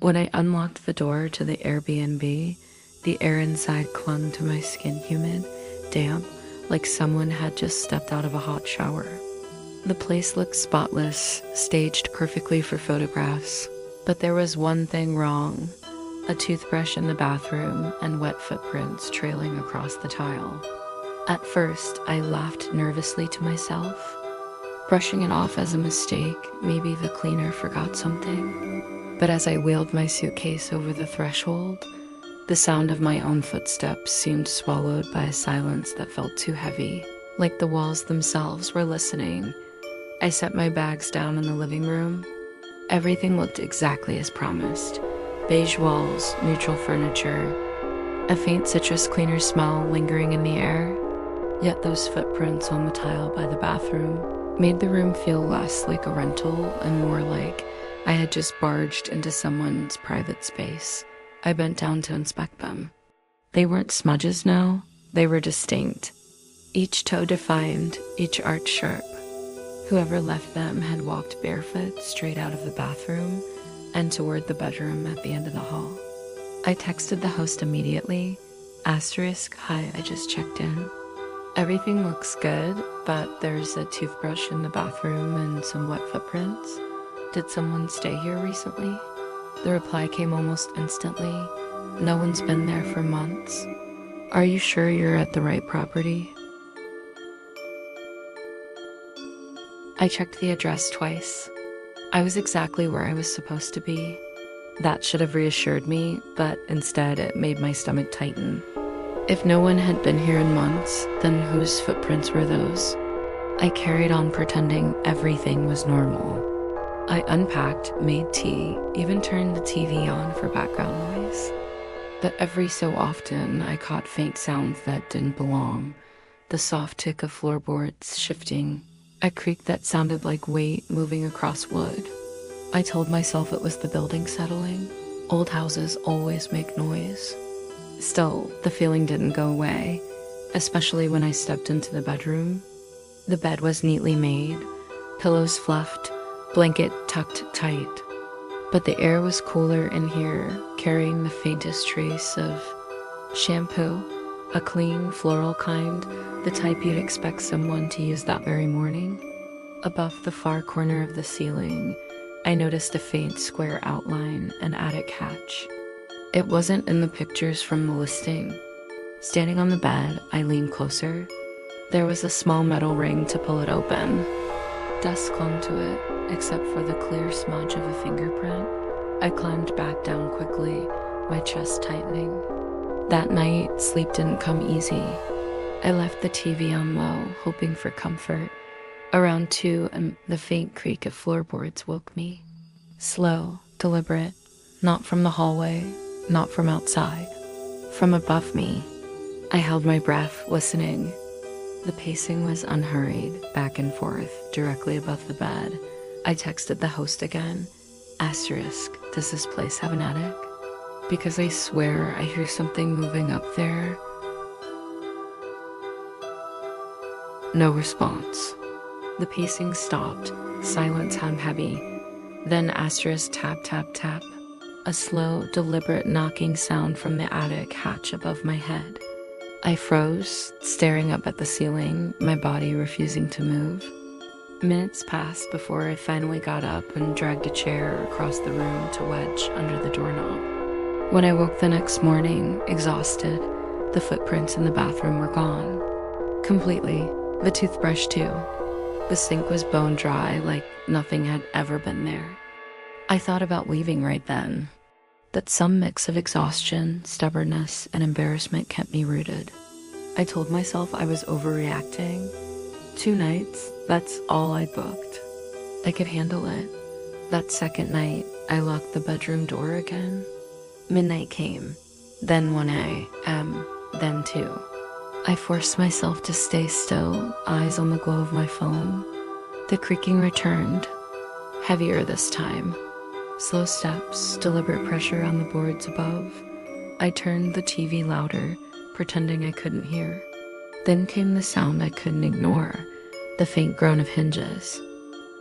When I unlocked the door to the Airbnb, the air inside clung to my skin, humid, damp, like someone had just stepped out of a hot shower. The place looked spotless, staged perfectly for photographs. But there was one thing wrong: a toothbrush in the bathroom and wet footprints trailing across the tile. At first, I laughed nervously to myself, brushing it off as a mistake. Maybe the cleaner forgot something. But as I wheeled my suitcase over the threshold, the sound of my own footsteps seemed swallowed by a silence that felt too heavy, like the walls themselves were listening. I set my bags down in the living room. Everything looked exactly as promised. Beige walls, neutral furniture, a faint citrus cleaner smell lingering in the air. Yet those footprints on the tile by the bathroom made the room feel less like a rental and more like I had just barged into someone's private space. I bent down to inspect them. They weren't smudges now, they were distinct. Each toe defined, each arch sharp. Whoever left them had walked barefoot straight out of the bathroom and toward the bedroom at the end of the hall. I texted the host immediately. Hi, I just checked in. Everything looks good, but there's a toothbrush in the bathroom and some wet footprints. Did someone stay here recently? The reply came almost instantly. No one's been there for months. Are you sure you're at the right property? I checked the address twice. I was exactly where I was supposed to be. That should have reassured me, but instead it made my stomach tighten. If no one had been here in months, then whose footprints were those? I carried on pretending everything was normal. I unpacked, made tea, even turned the TV on for background noise. But every so often, I caught faint sounds that didn't belong. The soft tick of floorboards shifting, a creak that sounded like weight moving across wood. I told myself it was the building settling. Old houses always make noise. Still, the feeling didn't go away, especially when I stepped into the bedroom. The bed was neatly made, pillows fluffed, blanket tucked tight. But the air was cooler in here, carrying the faintest trace of shampoo, a clean, floral kind, the type you'd expect someone to use that very morning. Above the far corner of the ceiling, I noticed a faint square outline, an attic hatch. It wasn't in the pictures from the listing. Standing on the bed, I leaned closer. There was a small metal ring to pull it open. Dust clung to it, except for the clear smudge of a fingerprint. I climbed back down quickly, my chest tightening. That night, sleep didn't come easy. I left the TV on low, hoping for comfort. Around 2, and the faint creak of floorboards woke me. Slow, deliberate, not from the hallway, not from outside, from above me. I held my breath, listening. The pacing was unhurried, back and forth, directly above the bed. I texted the host again. Does this place have an attic? Because I swear I hear something moving up there. No response. The pacing stopped, silence hung heavy. Then tap, tap, tap. A slow, deliberate knocking sound from the attic hatch above my head. I froze, staring up at the ceiling, my body refusing to move. Minutes passed before I finally got up and dragged a chair across the room to wedge under the doorknob. When I woke the next morning, exhausted, the footprints in the bathroom were gone. Completely. The toothbrush too. The sink was bone dry, like nothing had ever been there. I thought about leaving right then. That some mix of exhaustion, stubbornness, and embarrassment kept me rooted. I told myself I was overreacting. 2 nights, that's all I booked. I could handle it. That second night, I locked the bedroom door again. Midnight came, then 1 a.m., then 2. I forced myself to stay still, eyes on the glow of my phone. The creaking returned, heavier this time. Slow steps, deliberate pressure on the boards above. I turned the TV louder, pretending I couldn't hear. Then came the sound I couldn't ignore, the faint groan of hinges.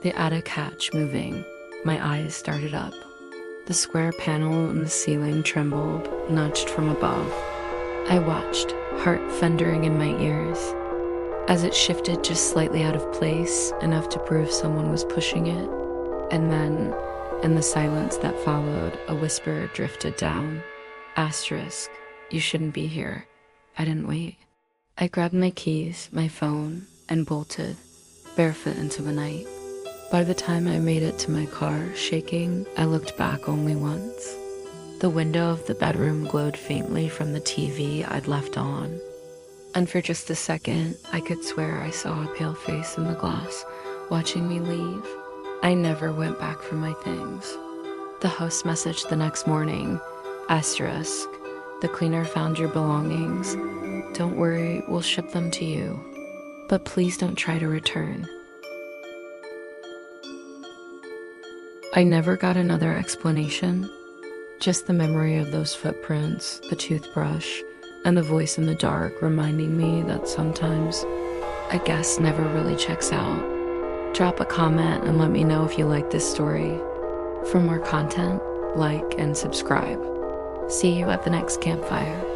The attic hatch moving. My eyes started up. The square panel in the ceiling trembled, nudged from above. I watched, heart thundering in my ears, as it shifted just slightly out of place, enough to prove someone was pushing it. And then, in the silence that followed, a whisper drifted down. Asterisk, you shouldn't be here. I didn't wait. I grabbed my keys, my phone, and bolted, barefoot into the night. By the time I made it to my car, shaking, I looked back only once. The window of the bedroom glowed faintly from the TV I'd left on. And for just a second, I could swear I saw a pale face in the glass, watching me leave. I never went back for my things. The host messaged the next morning, asterisk, the cleaner found your belongings. Don't worry, we'll ship them to you. But please don't try to return. I never got another explanation. Just the memory of those footprints, the toothbrush, and the voice in the dark reminding me that sometimes a guess never really checks out. Drop a comment and let me know if you like this story. For more content, like and subscribe. See you at the next campfire.